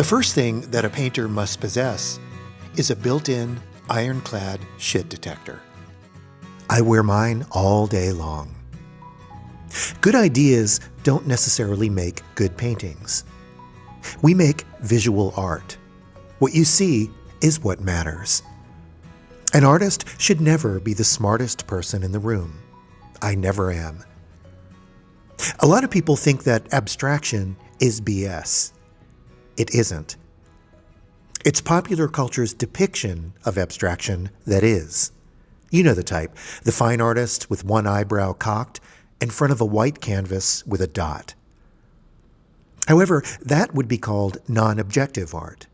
The first thing that a painter must possess is a built-in, ironclad shit detector. I wear mine all day long. Good ideas don't necessarily make good paintings. We make visual art. What you see is what matters. An artist should never be the smartest person in the room. I never am. A lot of people think that abstraction is BS. It isn't. It's popular culture's depiction of abstraction that is. You know the type, the fine artist with one eyebrow cocked in front of a white canvas with a dot. However, that would be called non-objective art.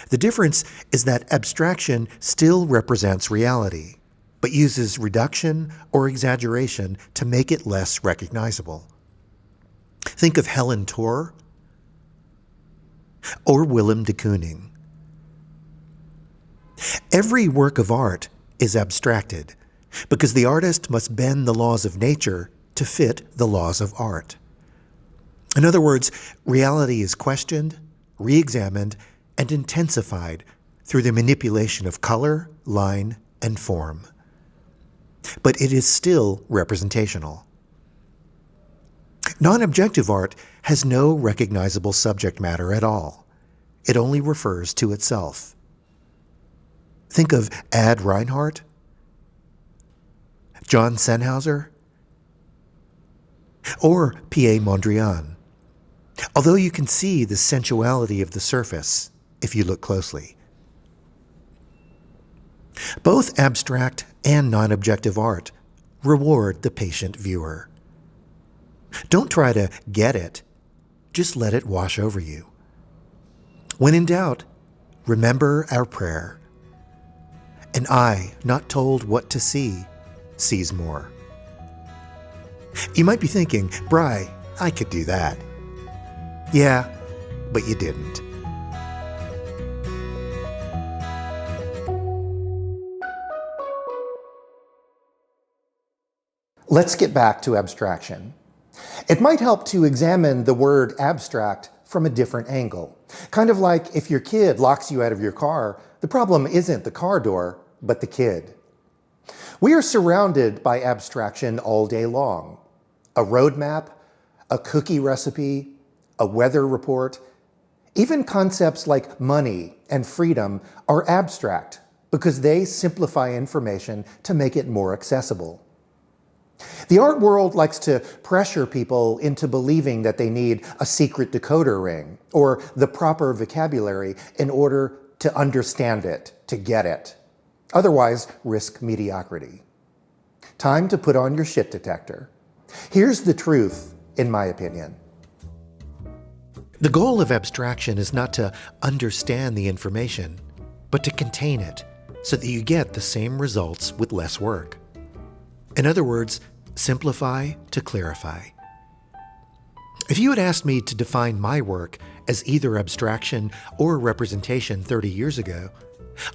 The difference is that abstraction still represents reality, but uses reduction or exaggeration to make it less recognizable. Think of Helen Torr or Willem de Kooning. Every work of art is abstracted because the artist must bend the laws of nature to fit the laws of art. In other words, reality is questioned, re-examined, and intensified through the manipulation of color, line, and form. But it is still representational. Non-objective art has no recognizable subject matter at all. It only refers to itself. Think of Ad Reinhardt, John Sennhauser, or P.A. Mondrian. Although you can see the sensuality of the surface if you look closely. Both abstract and non-objective art reward the patient viewer. Don't try to get it, just let it wash over you. When in doubt, remember our prayer. An eye not told what to see sees more. You might be thinking, Bry, I could do that. Yeah, but you didn't. Let's get back to abstraction. It might help to examine the word abstract from a different angle. Kind of like if your kid locks you out of your car, the problem isn't the car door, but the kid. We are surrounded by abstraction all day long. A roadmap, a cookie recipe, a weather report, even concepts like money and freedom are abstract because they simplify information to make it more accessible. The art world likes to pressure people into believing that they need a secret decoder ring or the proper vocabulary in order to understand it, to get it. Otherwise, risk mediocrity. Time to put on your shit detector. Here's the truth, in my opinion. The goal of abstraction is not to understand the information, but to contain it so that you get the same results with less work. In other words, simplify to clarify. If you had asked me to define my work as either abstraction or representation 30 years ago,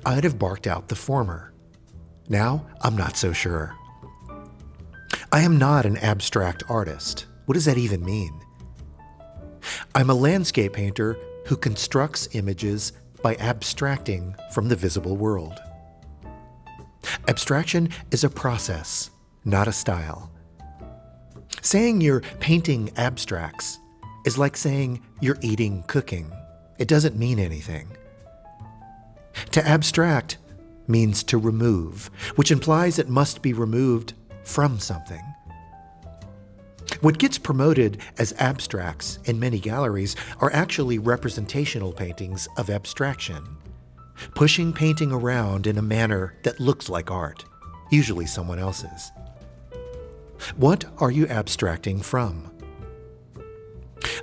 I'd have barked out the former. Now, I'm not so sure. I am not an abstract artist. What does that even mean? I'm a landscape painter who constructs images by abstracting from the visible world. Abstraction is a process, not a style. Saying you're painting abstracts is like saying you're eating cooking. It doesn't mean anything. To abstract means to remove, which implies it must be removed from something. What gets promoted as abstracts in many galleries are actually representational paintings of abstraction, pushing painting around in a manner that looks like art, usually someone else's. What are you abstracting from?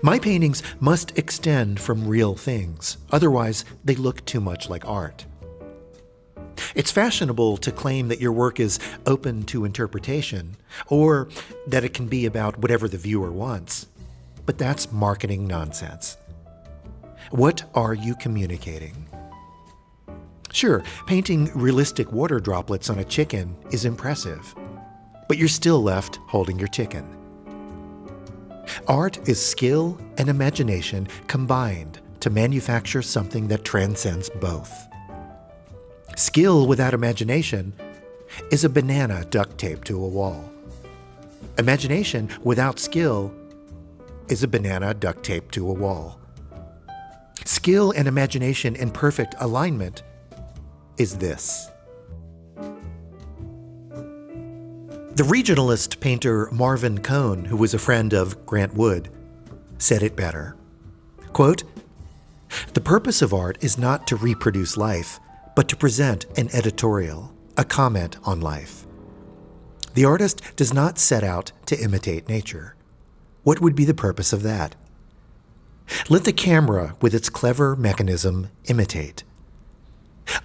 My paintings must extend from real things, otherwise they look too much like art. It's fashionable to claim that your work is open to interpretation, or that it can be about whatever the viewer wants, but that's marketing nonsense. What are you communicating? Sure, painting realistic water droplets on a chicken is impressive, but you're still left holding your chicken. Art is skill and imagination combined to manufacture something that transcends both. Skill without imagination is a banana duct taped to a wall. Imagination without skill is a banana duct taped to a wall. Skill and imagination in perfect alignment is this. The regionalist painter Marvin Cohn, who was a friend of Grant Wood, said it better. Quote, "The purpose of art is not to reproduce life, but to present an editorial, a comment on life. The artist does not set out to imitate nature. What would be the purpose of that? Let the camera, with its clever mechanism, imitate.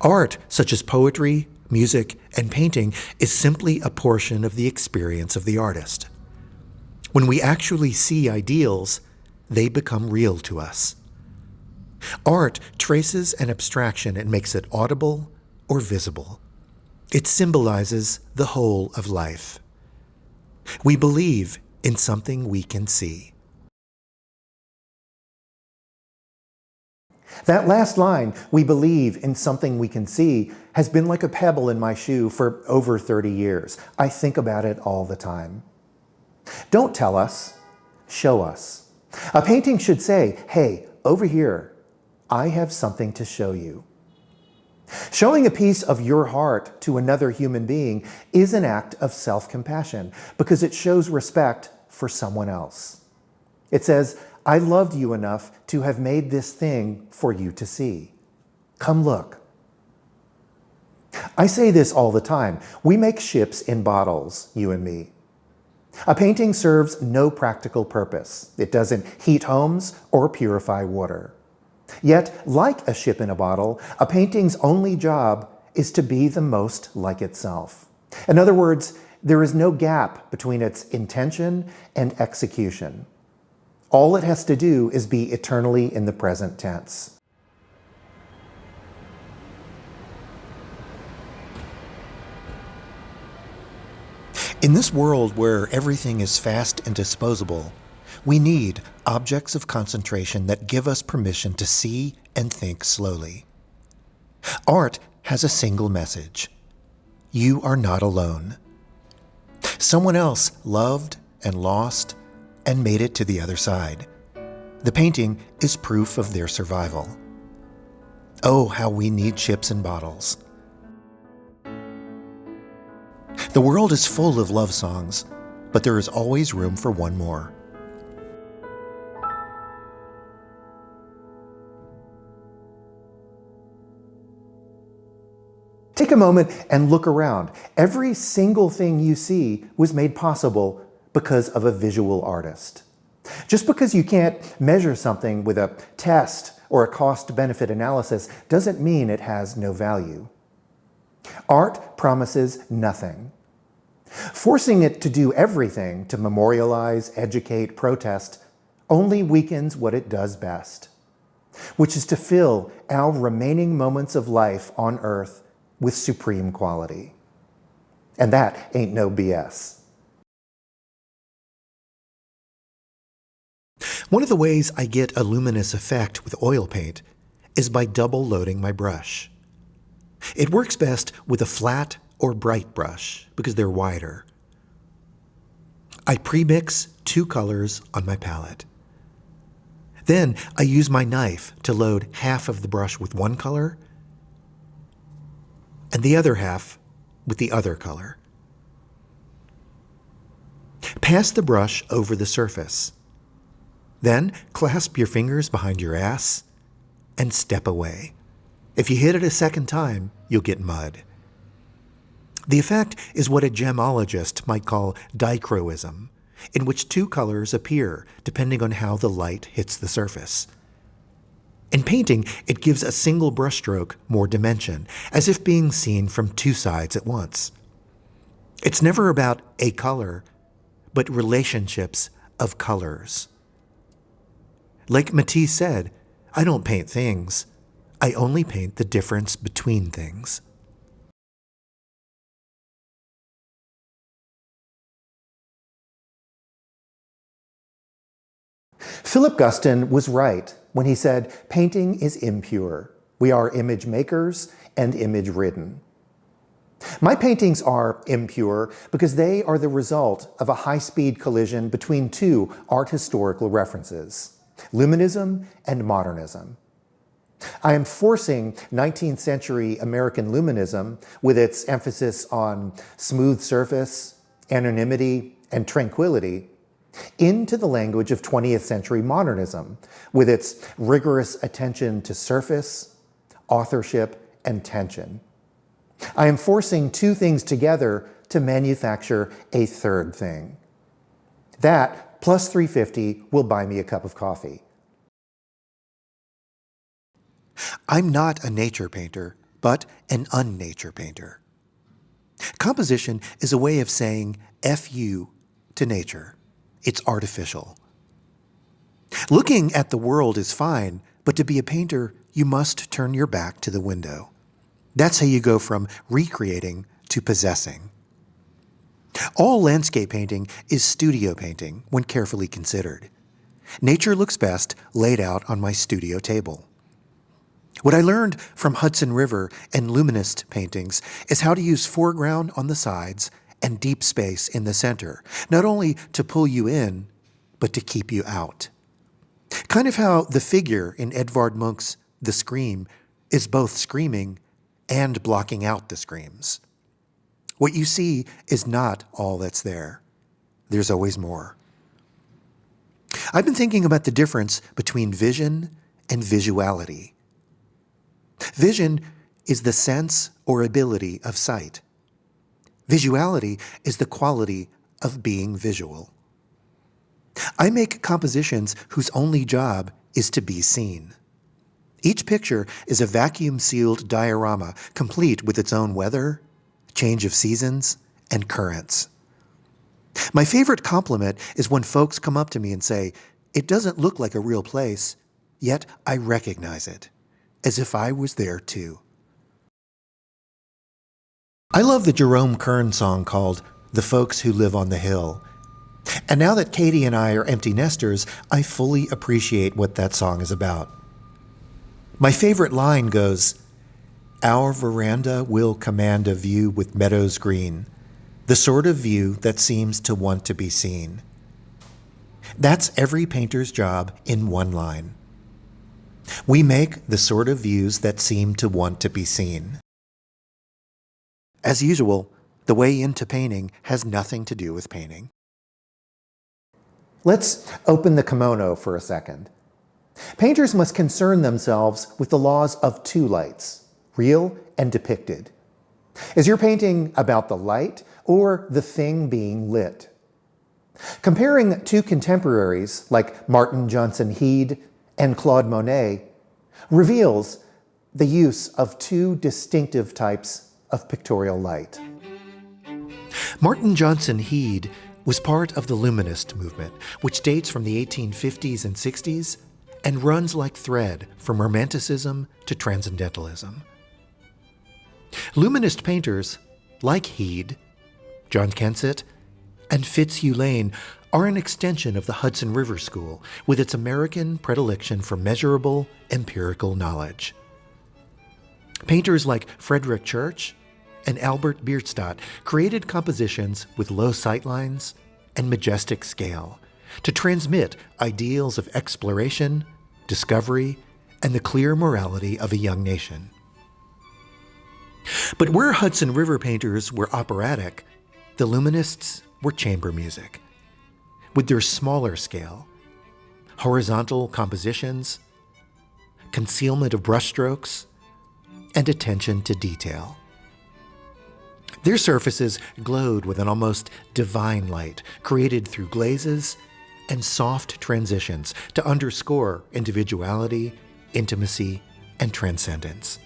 Art, such as poetry, music, and painting, is simply a portion of the experience of the artist. When we actually see ideals, they become real to us. Art traces an abstraction and makes it audible or visible. It symbolizes the whole of life. We believe in something we can see." That last line, "we believe in something we can see," has been like a pebble in my shoe for over 30 years. I think about it all the time. Don't tell us, show us. A painting should say, "Hey, over here, I have something to show you." Showing a piece of your heart to another human being is an act of self-compassion because it shows respect for someone else. It says, "I loved you enough to have made this thing for you to see. Come look." I say this all the time. We make ships in bottles, you and me. A painting serves no practical purpose. It doesn't heat homes or purify water. Yet, like a ship in a bottle, a painting's only job is to be the most like itself. In other words, there is no gap between its intention and execution. All it has to do is be eternally in the present tense. In this world where everything is fast and disposable, we need objects of concentration that give us permission to see and think slowly. Art has a single message. You are not alone. Someone else loved and lost and made it to the other side. The painting is proof of their survival. Oh, how we need ships and bottles. The world is full of love songs, but there is always room for one more. Take a moment and look around. Every single thing you see was made possible because of a visual artist. Just because you can't measure something with a test or a cost-benefit analysis doesn't mean it has no value. Art promises nothing. Forcing it to do everything, to memorialize, educate, protest, only weakens what it does best, which is to fill our remaining moments of life on Earth with supreme quality. And that ain't no BS. One of the ways I get a luminous effect with oil paint is by double loading my brush. It works best with a flat or bright brush because they're wider. I pre-mix 2 colors on my palette. Then I use my knife to load half of the brush with one color and the other half with the other color. Pass the brush over the surface. Then clasp your fingers behind your ass and step away. If you hit it a second time, you'll get mud. The effect is what a gemologist might call dichroism, in which 2 colors appear depending on how the light hits the surface. In painting, it gives a single brushstroke more dimension, as if being seen from 2 sides at once. It's never about a color, but relationships of colors. Like Matisse said, I don't paint things, I only paint the difference between things. Philip Guston was right when he said, "Painting is impure. We are image makers and image ridden." My paintings are impure because they are the result of a high-speed collision between two art historical references, Luminism and modernism. I am forcing 19th century American Luminism, with its emphasis on smooth surface, anonymity, and tranquility, into the language of 20th century modernism, with its rigorous attention to surface, authorship, and tension. I am forcing two things together to manufacture a third thing. That, plus $3.50, will buy me a cup of coffee. I'm not a nature painter, but an unnature painter. Composition is a way of saying F you to nature. It's artificial. Looking at the world is fine, but to be a painter, you must turn your back to the window. That's how you go from recreating to possessing. All landscape painting is studio painting when carefully considered. Nature looks best laid out on my studio table. What I learned from Hudson River and Luminist paintings is how to use foreground on the sides and deep space in the center, not only to pull you in, but to keep you out. Kind of how the figure in Edvard Munch's The Scream is both screaming and blocking out the screams. What you see is not all that's there. There's always more. I've been thinking about the difference between vision and visuality. Vision is the sense or ability of sight. Visuality is the quality of being visual. I make compositions whose only job is to be seen. Each picture is a vacuum-sealed diorama, complete with its own weather, change of seasons, and currents. My favorite compliment is when folks come up to me and say, "It doesn't look like a real place, yet I recognize it, as if I was there too." I love the Jerome Kern song called "The Folks Who Live on the Hill." And now that Katie and I are empty nesters, I fully appreciate what that song is about. My favorite line goes, "Our veranda will command a view with meadows green, the sort of view that seems to want to be seen." That's every painter's job in one line. We make the sort of views that seem to want to be seen. As usual, the way into painting has nothing to do with painting. Let's open the kimono for a second. Painters must concern themselves with the laws of two lights, real and depicted. Is your painting about the light or the thing being lit? Comparing two contemporaries like Martin Johnson Heade and Claude Monet reveals the use of two distinctive types of pictorial light. Martin Johnson Heade was part of the Luminist movement, which dates from the 1850s and 60s and runs like thread from Romanticism to Transcendentalism. Luminist painters like Heade, John Kensett, and Fitzhugh Lane are an extension of the Hudson River School with its American predilection for measurable, empirical knowledge. Painters like Frederick Church and Albert Bierstadt created compositions with low sightlines and majestic scale to transmit ideals of exploration, discovery, and the clear morality of a young nation. But where Hudson River painters were operatic, the Luminists were chamber music, with their smaller scale, horizontal compositions, concealment of brushstrokes, and attention to detail. Their surfaces glowed with an almost divine light created through glazes and soft transitions to underscore individuality, intimacy, and transcendence.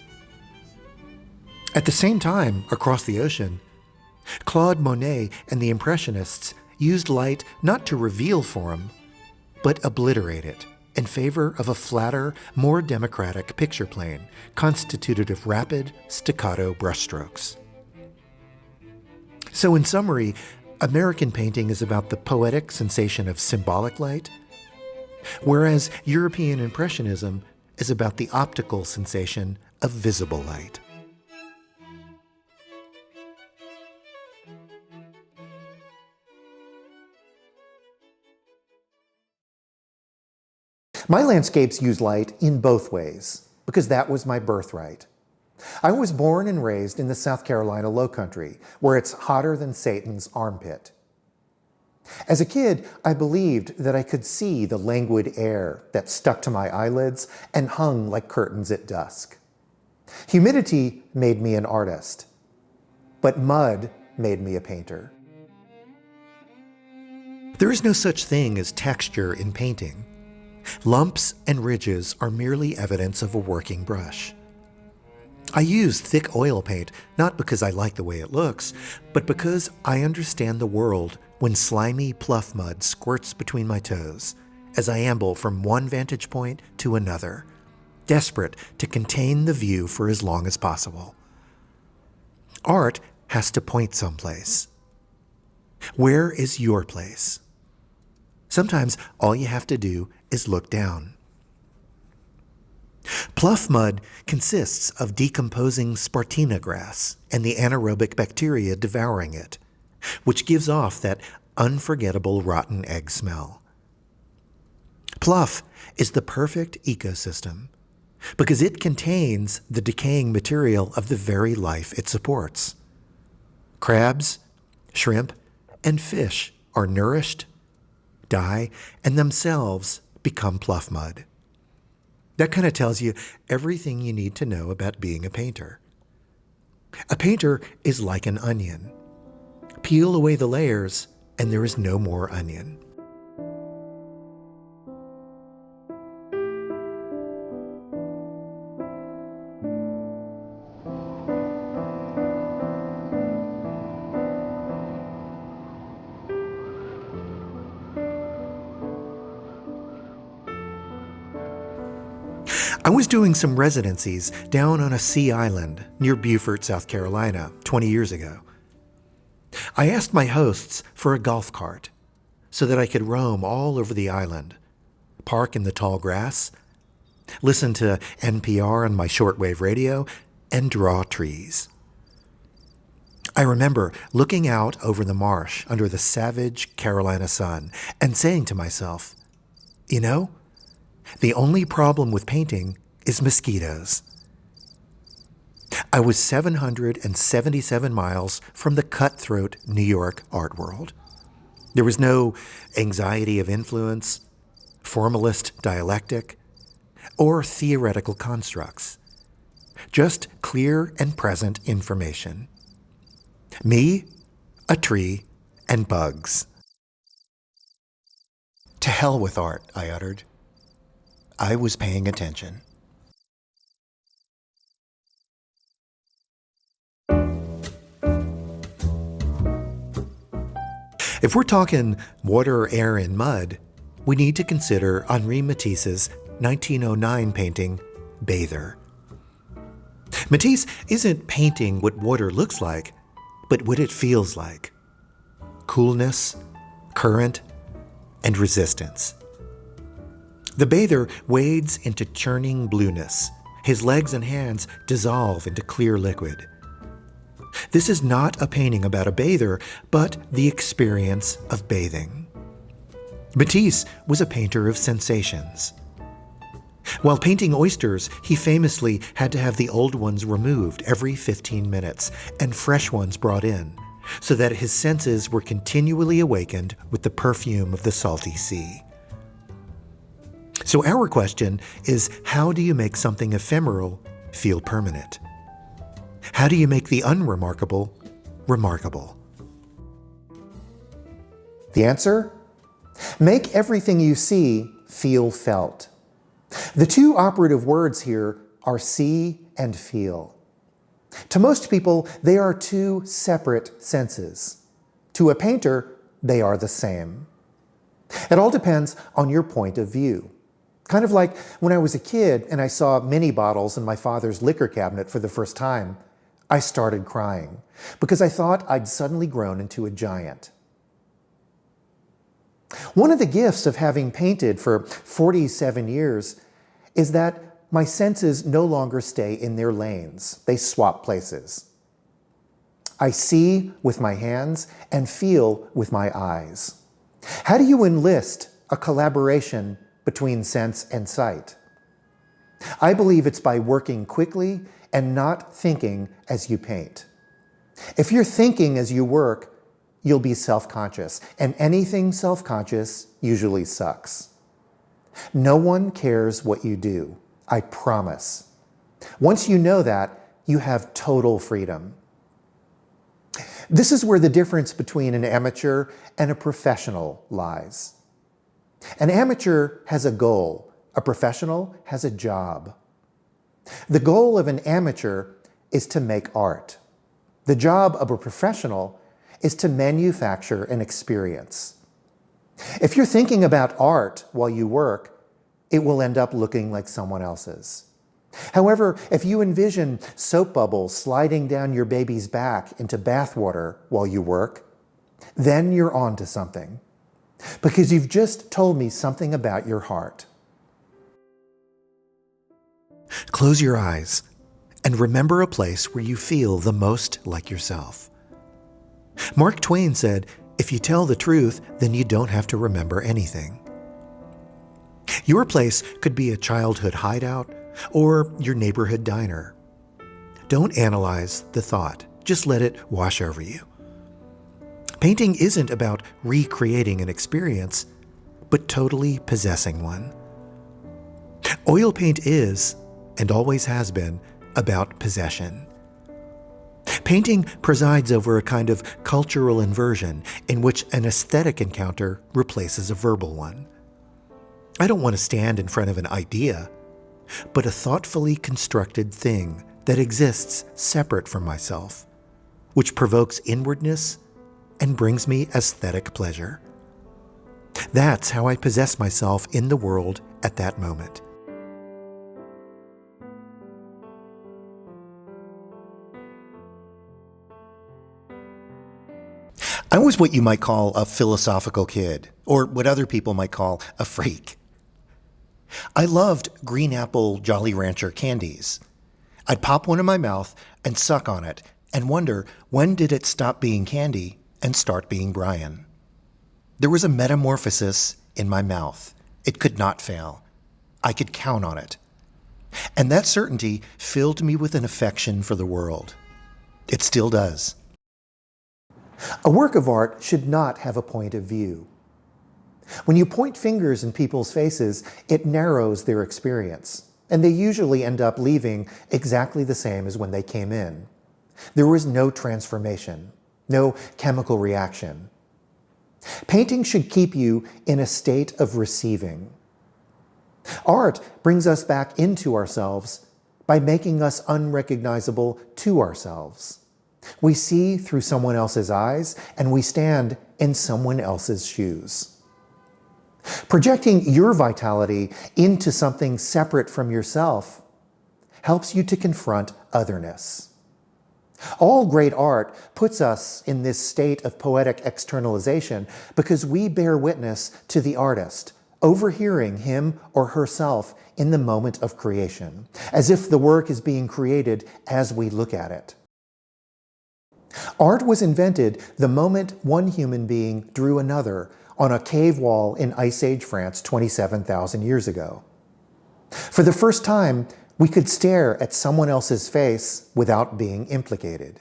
At the same time, across the ocean, Claude Monet and the Impressionists used light not to reveal form, but obliterate it in favor of a flatter, more democratic picture plane constituted of rapid, staccato brushstrokes. So in summary, American painting is about the poetic sensation of symbolic light, whereas European Impressionism is about the optical sensation of visible light. My landscapes use light in both ways, because that was my birthright. I was born and raised in the South Carolina Lowcountry, where it's hotter than Satan's armpit. As a kid, I believed that I could see the languid air that stuck to my eyelids and hung like curtains at dusk. Humidity made me an artist, but mud made me a painter. There is no such thing as texture in painting. Lumps and ridges are merely evidence of a working brush. I use thick oil paint not because I like the way it looks, but because I understand the world when slimy pluff mud squirts between my toes as I amble from one vantage point to another, desperate to contain the view for as long as possible. Art has to point someplace. Where is your place? Sometimes all you have to do is look down. Pluff mud consists of decomposing Spartina grass and the anaerobic bacteria devouring it, which gives off that unforgettable rotten egg smell. Pluff is the perfect ecosystem because it contains the decaying material of the very life it supports. Crabs, shrimp, and fish are nourished, die, and themselves become pluff mud. That kind of tells you everything you need to know about being a painter. A painter is like an onion. Peel away the layers, and there is no more onion. I was doing some residencies down on a sea island near Beaufort, South Carolina, 20 years ago. I asked my hosts for a golf cart so that I could roam all over the island, park in the tall grass, listen to NPR on my shortwave radio, and draw trees. I remember looking out over the marsh under the savage Carolina sun and saying to myself, you know, the only problem with painting is mosquitoes. I was 777 miles from the cutthroat New York art world. There was no anxiety of influence, formalist dialectic, or theoretical constructs. Just clear and present information. Me, a tree, and bugs. To hell with art, I uttered. I was paying attention. If we're talking water, air, and mud, we need to consider Henri Matisse's 1909 painting, Bather. Matisse isn't painting what water looks like, but what it feels like. Coolness, current, and resistance. The bather wades into churning blueness. His legs and hands dissolve into clear liquid. This is not a painting about a bather, but the experience of bathing. Matisse was a painter of sensations. While painting oysters, he famously had to have the old ones removed every 15 minutes and fresh ones brought in, so that his senses were continually awakened with the perfume of the salty sea. So our question is, how do you make something ephemeral feel permanent? How do you make the unremarkable remarkable? The answer? Make everything you see feel felt. The two operative words here are see and feel. To most people, they are two separate senses. To a painter, they are the same. It all depends on your point of view. Kind of like when I was a kid and I saw mini bottles in my father's liquor cabinet for the first time, I started crying because I thought I'd suddenly grown into a giant. One of the gifts of having painted for 47 years is that my senses no longer stay in their lanes. They swap places. I see with my hands and feel with my eyes. How do you enlist a collaboration between sense and sight? I believe it's by working quickly and not thinking as you paint. If you're thinking as you work, you'll be self-conscious, and anything self-conscious usually sucks. No one cares what you do, I promise. Once you know that, you have total freedom. This is where the difference between an amateur and a professional lies. An amateur has a goal, a professional has a job. The goal of an amateur is to make art. The job of a professional is to manufacture an experience. If you're thinking about art while you work, it will end up looking like someone else's. However, if you envision soap bubbles sliding down your baby's back into bathwater while you work, then you're on to something, because you've just told me something about your heart. Close your eyes and remember a place where you feel the most like yourself. Mark Twain said, "If you tell the truth, then you don't have to remember anything." Your place could be a childhood hideout or your neighborhood diner. Don't analyze the thought. Just let it wash over you. Painting isn't about recreating an experience, but totally possessing one. Oil paint is, and always has been, about possession. Painting presides over a kind of cultural inversion in which an aesthetic encounter replaces a verbal one. I don't want to stand in front of an idea, but a thoughtfully constructed thing that exists separate from myself, which provokes inwardness and brings me aesthetic pleasure. That's how I possess myself in the world at that moment. I was what you might call a philosophical kid, or what other people might call a freak. I loved green apple Jolly Rancher candies. I'd pop one in my mouth and suck on it and wonder, when did it stop being candy and start being Brian? There was a metamorphosis in my mouth. It could not fail. I could count on it. And that certainty filled me with an affection for the world. It still does. A work of art should not have a point of view. When you point fingers in people's faces, it narrows their experience, and they usually end up leaving exactly the same as when they came in. There was no transformation, no chemical reaction. Painting should keep you in a state of receiving. Art brings us back into ourselves by making us unrecognizable to ourselves. We see through someone else's eyes, and we stand in someone else's shoes. Projecting your vitality into something separate from yourself helps you to confront otherness. All great art puts us in this state of poetic externalization because we bear witness to the artist, overhearing him or herself in the moment of creation, as if the work is being created as we look at it. Art was invented the moment one human being drew another on a cave wall in Ice Age France 27,000 years ago. For the first time, we could stare at someone else's face without being implicated.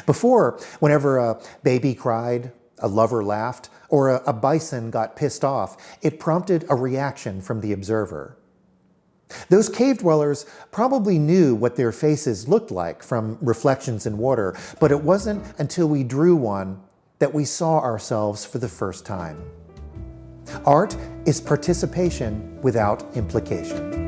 Before, whenever a baby cried, a lover laughed, or a bison got pissed off, it prompted a reaction from the observer. Those cave dwellers probably knew what their faces looked like from reflections in water, but it wasn't until we drew one that we saw ourselves for the first time. Art is participation without implication.